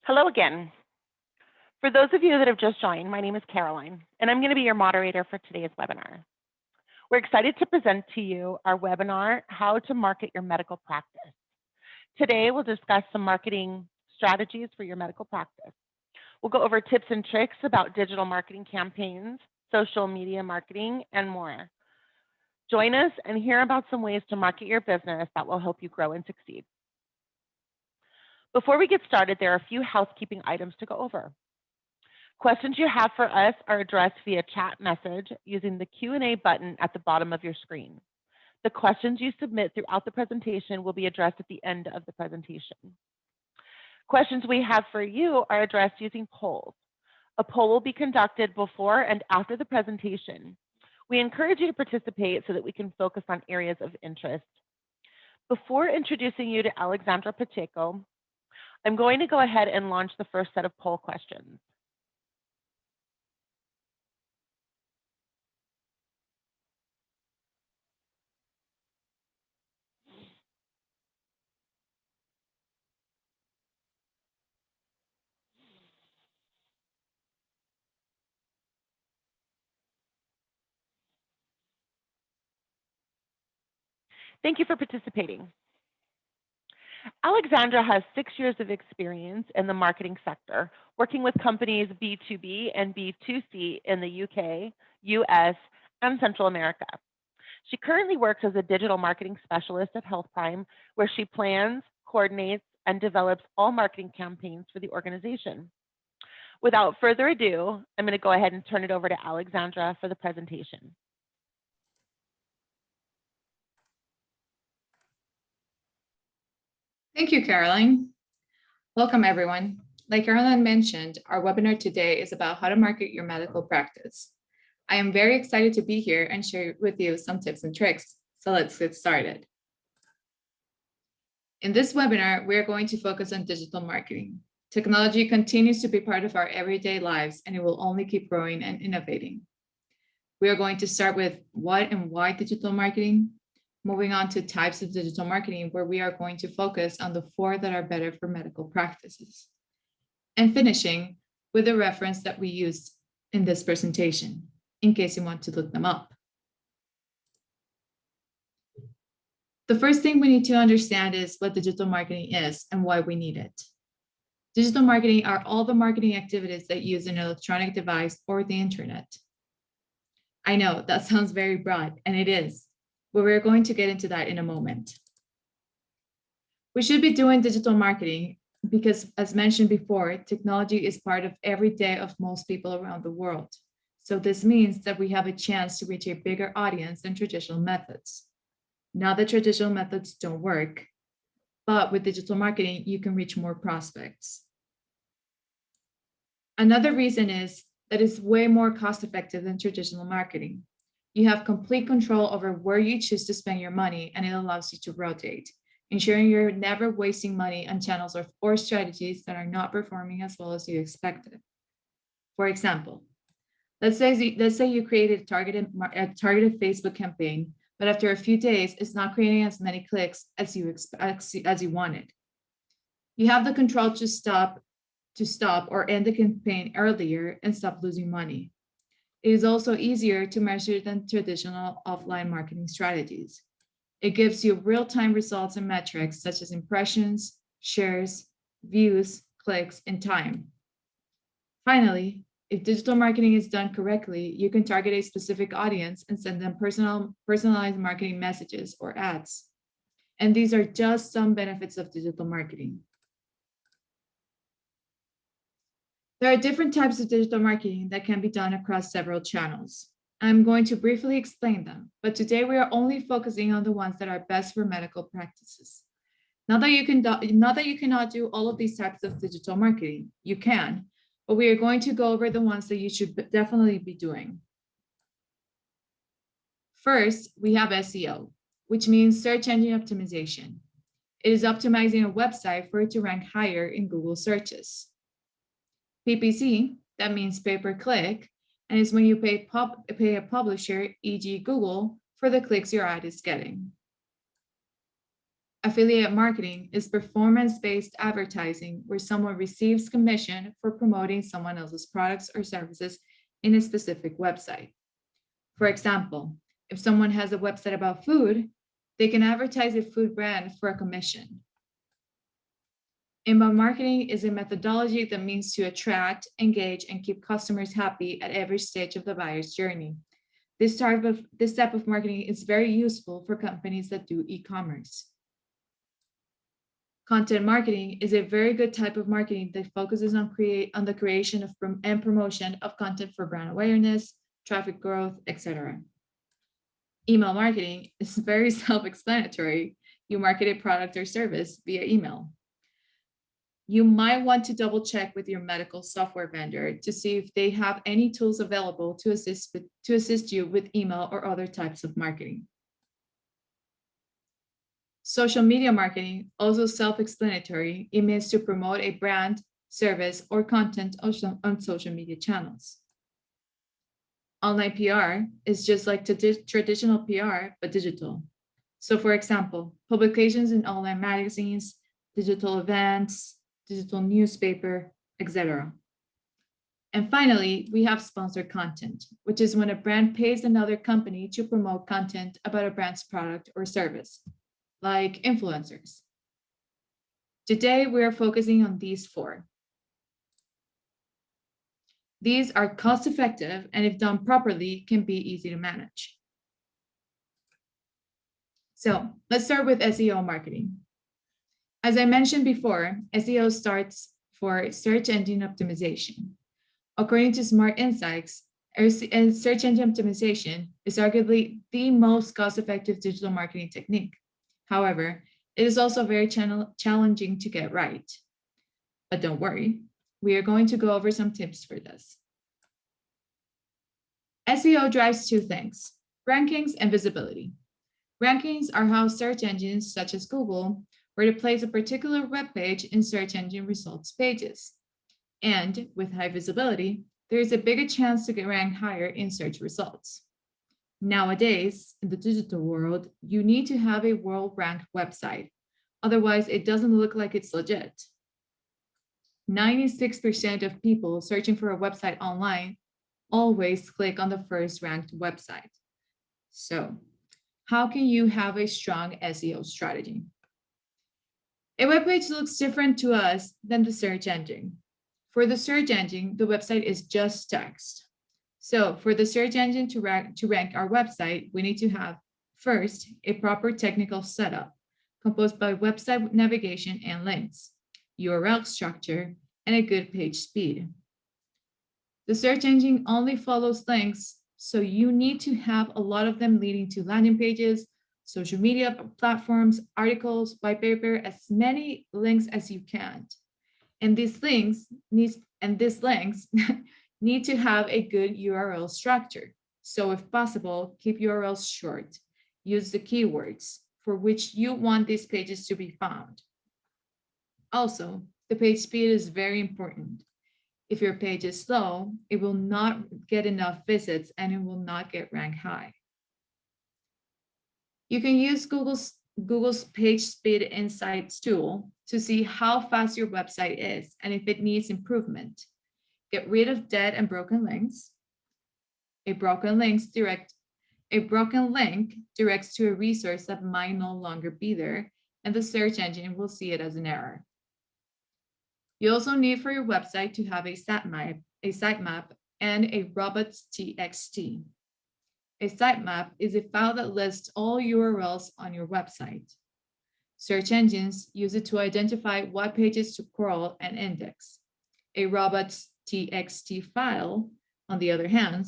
Hello again. For those of you that have just joined, my name is Caroline, and I'm going to be your moderator for today's webinar. We're excited to present to you our webinar, How to Market Your Medical Practice. Today, we'll discuss some marketing strategies for your medical practice. We'll go over tips and tricks about digital marketing campaigns, social media marketing, and more. Join us and hear about some ways to market your business that will help you grow and succeed. Before we get started, there are a few housekeeping items to go over. Questions you have for us are addressed via chat message using the Q&A button at the bottom of your screen. The questions you submit throughout the presentation will be addressed at the end of the presentation. Questions we have for you are addressed using polls. A poll will be conducted before and after the presentation. We encourage you to participate so that we can focus on areas of interest. Before introducing you to Alexandra Pacheco, I'm going to go ahead and launch the first set of poll questions. Thank you for participating. Alexandra has 6 years of experience in the marketing sector, working with companies B2B and B2C in the UK, US, and Central America. She currently works as a digital marketing specialist at Health Prime, where she plans, coordinates, and develops all marketing campaigns for the organization. Without further ado, I'm going to go ahead and turn it over to Alexandra for the presentation. Thank you, Caroline. Welcome, everyone. Like Caroline mentioned, our webinar today is about how to market your medical practice. I am very excited to be here and share with you some tips and tricks. So let's get started. In this webinar, we are going to focus on digital marketing. Technology continues to be part of our everyday lives, and it will only keep growing and innovating. We are going to start with what and why digital marketing, moving on to types of digital marketing, where we are going to focus on the 4 that are better for medical practices, and finishing with a reference that we used in this presentation, in case you want to look them up. The first thing we need to understand is what digital marketing is and why we need it. Digital marketing are all the marketing activities that use an electronic device or the internet. I know that sounds very broad, and it is, but we're going to get into that in a moment. We should be doing digital marketing because, as mentioned before, technology is part of every day of most people around the world. So this means that we have a chance to reach a bigger audience than traditional methods. Not that traditional methods don't work, but with digital marketing, you can reach more prospects. Another reason is that it's way more cost-effective than traditional marketing. You have complete control over where you choose to spend your money, and it allows you to rotate, ensuring you're never wasting money on channels or strategies that are not performing as well as you expected. For example, let's say you created a targeted Facebook campaign, but after a few days, it's not creating as many clicks as you wanted. You have the control to stop or end the campaign earlier and stop losing money. It is also easier to measure than traditional offline marketing strategies. It gives you real-time results and metrics such as impressions, shares, views, clicks, and time. Finally, if digital marketing is done correctly, you can target a specific audience and send them personalized marketing messages or ads. And these are just some benefits of digital marketing. There are different types of digital marketing that can be done across several channels. I'm going to briefly explain them, but today we are only focusing on the ones that are best for medical practices. Not that you cannot do all of these types of digital marketing, you can, but we are going to go over the ones that you should definitely be doing. First, we have SEO, which means search engine optimization. It is optimizing a website for it to rank higher in Google searches. PPC, that means pay per click, and is when you pay a publisher, e.g. Google, for the clicks your ad is getting. Affiliate marketing is performance-based advertising where someone receives commission for promoting someone else's products or services in a specific website. For example, if someone has a website about food, they can advertise a food brand for a commission. Inbound marketing is a methodology that means to attract, engage, and keep customers happy at every stage of the buyer's journey. This type of marketing is very useful for companies that do e-commerce. Content marketing is a very good type of marketing that focuses on the creation of and promotion of content for brand awareness, traffic growth, etc. Email marketing is very self-explanatory. You market a product or service via email. You might want to double check with your medical software vendor to see if they have any tools available to assist you with email or other types of marketing. Social media marketing, also self-explanatory, it means to promote a brand, service, or content on social media channels. Online PR is just like traditional PR, but digital. So for example, publications in online magazines, digital events, digital newspaper, etc. And finally, we have sponsored content, which is when a brand pays another company to promote content about a brand's product or service, like influencers. Today, we are focusing on these four. These are cost-effective and if done properly, can be easy to manage. So let's start with SEO marketing. As I mentioned before, SEO starts for search engine optimization. According to Smart Insights, search engine optimization is arguably the most cost-effective digital marketing technique. However, it is also very challenging to get right. But don't worry, we are going to go over some tips for this. SEO drives two things, rankings and visibility. Rankings are how search engines such as Google were to place a particular web page in search engine results pages. And with high visibility, there is a bigger chance to get ranked higher in search results. Nowadays, in the digital world, you need to have a world-ranked website. Otherwise, it doesn't look like it's legit. 96% of people searching for a website online always click on the first ranked website. So, how can you have a strong SEO strategy? A web page looks different to us than the search engine. For the search engine, the website is just text. So for the search engine to rank our website, we need to have, first, a proper technical setup composed by website navigation and links, URL structure, and a good page speed. The search engine only follows links, so you need to have a lot of them leading to landing pages, social media platforms, articles, white paper, as many links as you can. And these links need to have a good URL structure. So if possible, keep URLs short. Use the keywords for which you want these pages to be found. Also, the page speed is very important. If your page is slow, it will not get enough visits and it will not get ranked high. You can use Google's Page Speed Insights tool to see how fast your website is and if it needs improvement. Get rid of dead and broken links. A broken link directs to a resource that might no longer be there, and the search engine will see it as an error. You also need for your website to have a sitemap, and a robots.txt. A sitemap is a file that lists all URLs on your website. Search engines use it to identify what pages to crawl and index. A robots.txt file, on the other hand,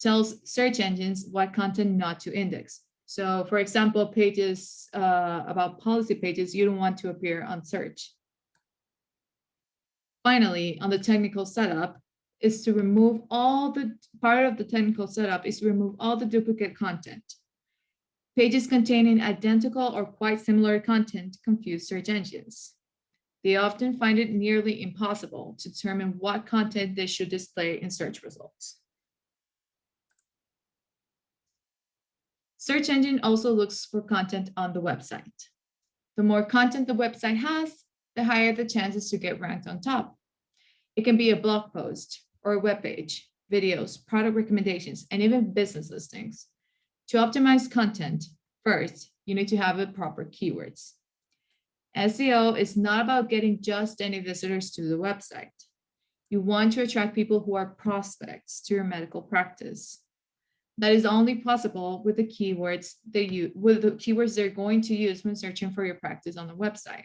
tells search engines what content not to index. So for example, pages about policy pages, you don't want to appear on search. Finally, on the technical setup, is to remove all the duplicate content. Pages containing identical or quite similar content confuse search engines. They often find it nearly impossible to determine what content they should display in search results. Search engine also looks for content on the website. The more content the website has, the higher the chances to get ranked on top. It can be a blog post or a web page, videos, product recommendations, and even business listings. To optimize content, first, you need to have the proper keywords. SEO is not about getting just any visitors to the website. You want to attract people who are prospects to your medical practice. That is only possible with the keywords they're going to use when searching for your practice on the website.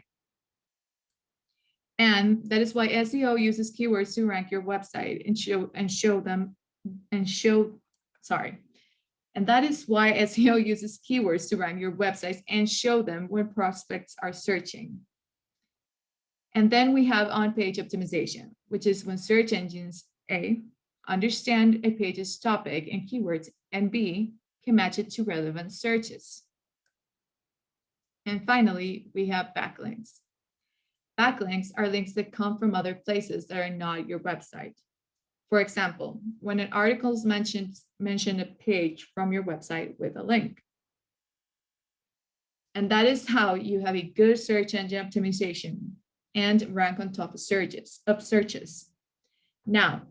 And that is why SEO uses keywords to rank your website and that is why SEO uses keywords to rank your websites and show them when prospects are searching. And then we have on-page optimization, which is when search engines, A, understand a page's topic and keywords, and B, can match it to relevant searches. And finally, we have backlinks. Backlinks are links that come from other places that are not your website. For example, when an article mentions a page from your website with a link. And that is how you have a good search engine optimization and rank on top of searches. Now,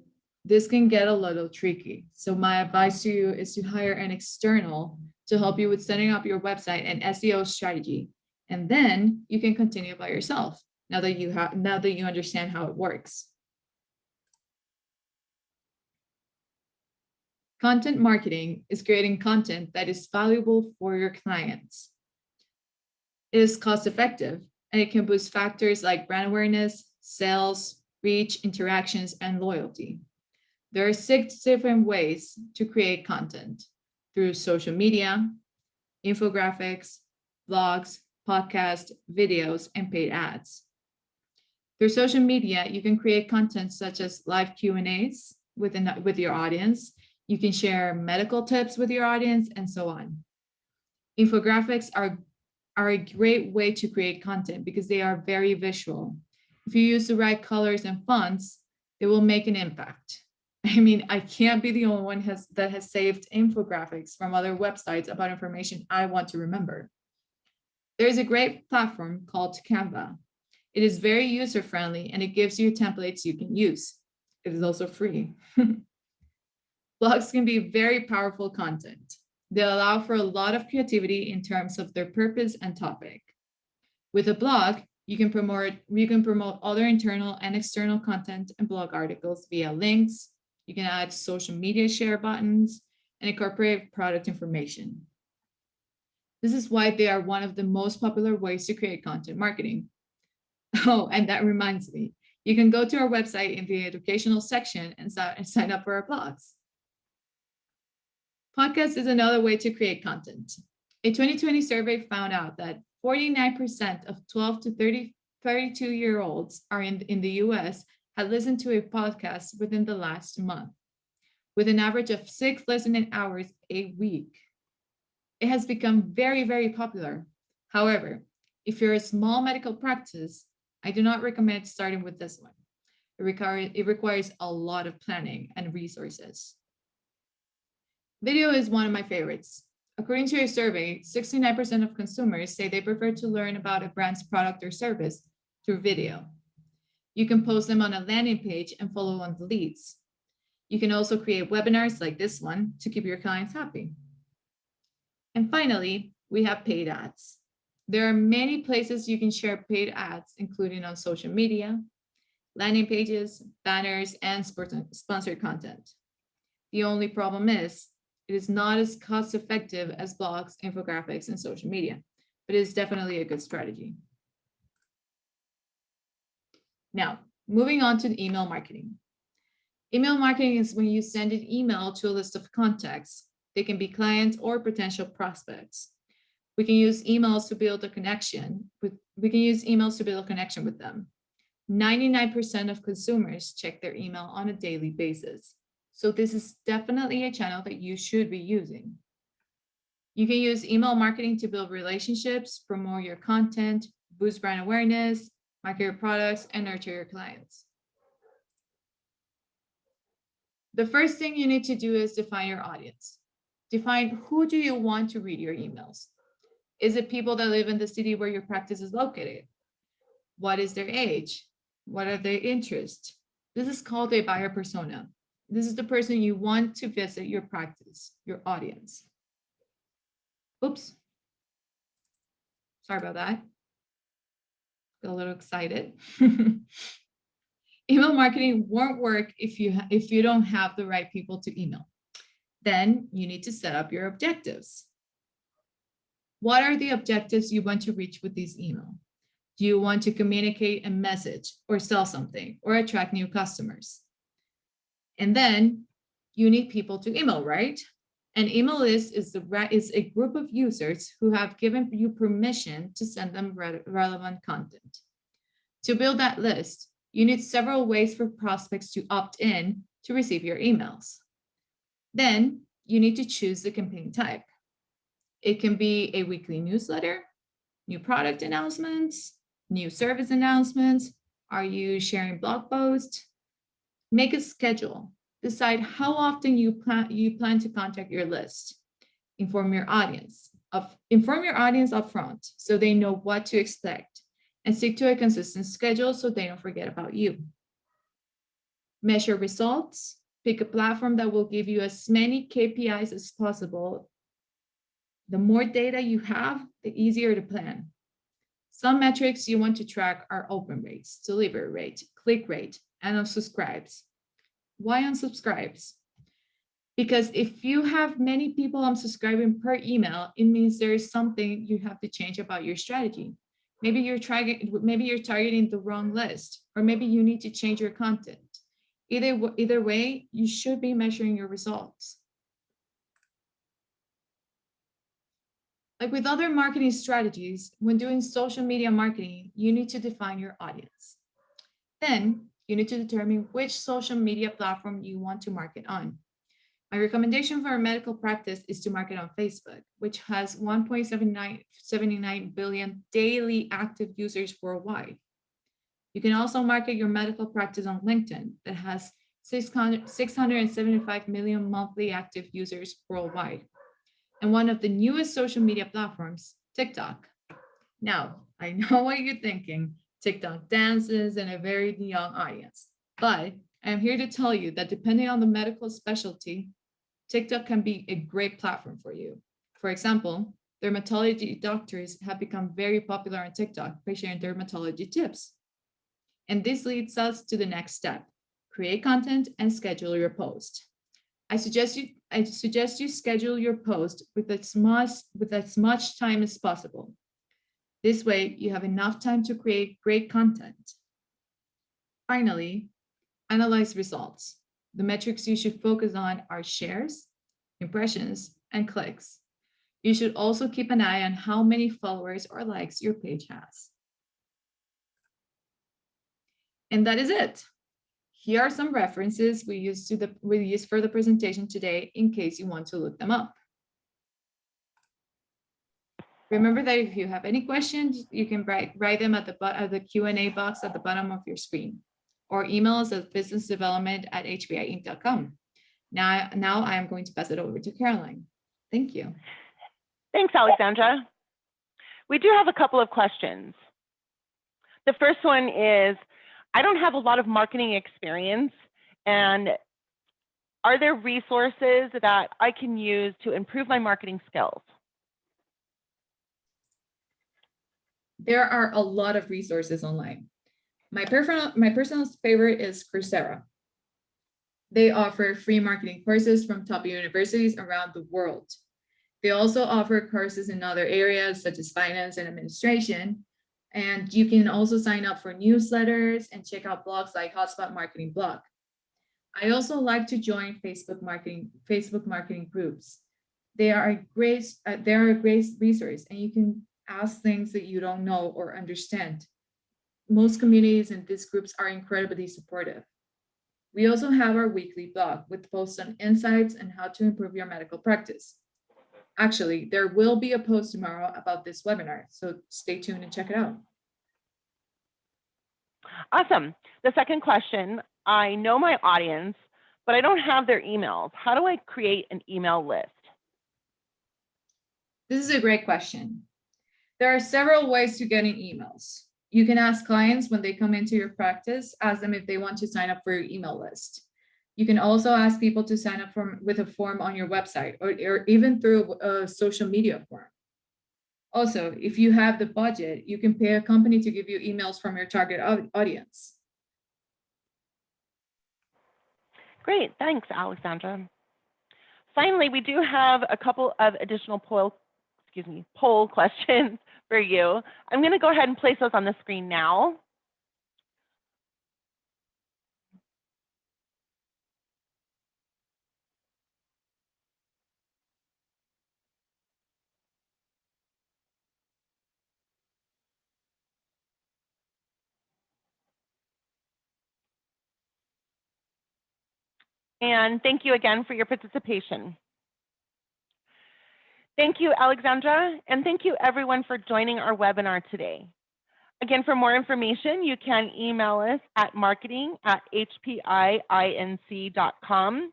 this can get a little tricky. So my advice to you is to hire an external to help you with setting up your website and SEO strategy. And then you can continue by yourself now that you understand how it works. Content marketing is creating content that is valuable for your clients. It is cost effective and it can boost factors like brand awareness, sales, reach, interactions, and loyalty. There are 6 different ways to create content through social media, infographics, blogs, podcasts, videos, and paid ads. Through social media, you can create content such as live Q&As with your audience. You can share medical tips with your audience and so on. Infographics are a great way to create content because they are very visual. If you use the right colors and fonts, they will make an impact. I mean, I can't be the only one that has saved infographics from other websites about information I want to remember. There is a great platform called Canva. It is very user-friendly and it gives you templates you can use. It is also free. Blogs can be very powerful content. They allow for a lot of creativity in terms of their purpose and topic. With a blog, you can promote other internal and external content and blog articles via links. You can add social media share buttons and incorporate product information. This is why they are one of the most popular ways to create content marketing. Oh, and that reminds me, you can go to our website in the educational section and sign up for our blogs. Podcast is another way to create content. A 2020 survey found out that 49% of 12 to 32-year-olds in the US had listened to a podcast within the last month, with an average of 6 listening hours a week. It has become very, very popular. However, if you're a small medical practice, I do not recommend starting with this one. It requires a lot of planning and resources. Video is one of my favorites. According to a survey, 69% of consumers say they prefer to learn about a brand's product or service through video. You can post them on a landing page and follow on the leads. You can also create webinars like this one to keep your clients happy. And finally, we have paid ads. There are many places you can share paid ads, including on social media, landing pages, banners, and sponsored content. The only problem is, it is not as cost effective as blogs, infographics, and social media, but it is definitely a good strategy. Now, moving on to email marketing. Email marketing is when you send an email to a list of contacts. They can be clients or potential prospects. We can use emails to build a connection with them. 99% of consumers check their email on a daily basis. So this is definitely a channel that you should be using. You can use email marketing to build relationships, promote your content, boost brand awareness, market your products, and nurture your clients. The first thing you need to do is define your audience. Define who do you want to read your emails. Is it people that live in the city where your practice is located? What is their age? What are their interests? This is called a buyer persona. This is the person you want to visit your practice, your audience. Oops. Sorry about that. Got a little excited. Email marketing won't work if you don't have the right people to email. Then you need to set up your objectives. What are the objectives you want to reach with this email? Do you want to communicate a message or sell something or attract new customers? And then you need people to email, right? An email list is a group of users who have given you permission to send them relevant content. To build that list, you need several ways for prospects to opt in to receive your emails. Then you need to choose the campaign type. It can be a weekly newsletter, new product announcements, new service announcements. Are you sharing blog posts? Make a schedule. Decide how often you plan to contact your list. Inform your audience upfront so they know what to expect, and stick to a consistent schedule so they don't forget about you. Measure results. Pick a platform that will give you as many KPIs as possible. The more data you have, the easier to plan. Some metrics you want to track are open rates, delivery rate, click rate, and unsubscribes. Why unsubscribes? Because if you have many people unsubscribing per email, it means there is something you have to change about your strategy. Maybe you're targeting the wrong list, or maybe you need to change your content. Either way, you should be measuring your results. Like with other marketing strategies, when doing social media marketing, you need to define your audience. Then you need to determine which social media platform you want to market on. My recommendation for a medical practice is to market on Facebook, which has 1.79 billion daily active users worldwide. You can also market your medical practice on LinkedIn that has 675 million monthly active users worldwide. And one of the newest social media platforms, TikTok. Now, I know what you're thinking. TikTok dances and a very young audience, but I'm here to tell you that depending on the medical specialty, TikTok can be a great platform for you. For example, dermatology doctors have become very popular on TikTok by sharing dermatology tips. And this leads us to the next step. Create content and schedule your post. I suggest you schedule your post with as much time as possible. This way, you have enough time to create great content. Finally, analyze results. The metrics you should focus on are shares, impressions, and clicks. You should also keep an eye on how many followers or likes your page has. And that is it. Here are some references we used for the presentation today in case you want to look them up. Remember that if you have any questions, you can write them at the Q&A box at the bottom of your screen, or email us at businessdevelopment@hbiinc.com. Now I am going to pass it over to Caroline. Thank you. Thanks, Alexandra. We do have a couple of questions. The first one is, I don't have a lot of marketing experience, and are there resources that I can use to improve my marketing skills? There are a lot of resources online. My personal favorite is Coursera. They offer free marketing courses from top universities around the world. They also offer courses in other areas such as finance and administration. And you can also sign up for newsletters and check out blogs like Hotspot Marketing Blog. I also like to join Facebook marketing groups. They are a great resource, and you can ask things that you don't know or understand. Most communities in these groups are incredibly supportive. We also have our weekly blog with posts on insights and how to improve your medical practice. Actually, there will be a post tomorrow about this webinar, so stay tuned and check it out. Awesome. The second question, I know my audience, but I don't have their emails. How do I create an email list? This is a great question. There are several ways to get in emails. You can ask clients when they come into your practice, ask them if they want to sign up for your email list. You can also ask people to sign up with a form on your website or even through a social media form. Also, if you have the budget, you can pay a company to give you emails from your target audience. Great, thanks, Alexandra. Finally, we do have a couple of additional poll questions for you. I'm going to go ahead and place those on the screen now. And thank you again for your participation. Thank you, Alexandra, and thank you everyone for joining our webinar today. Again, for more information, you can email us at marketing@hpiinc.com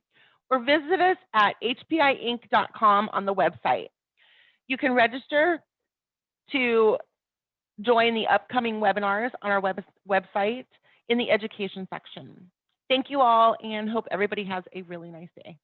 or visit us at hpiinc.com on the website. You can register to join the upcoming webinars on our website in the education section. Thank you all and hope everybody has a really nice day.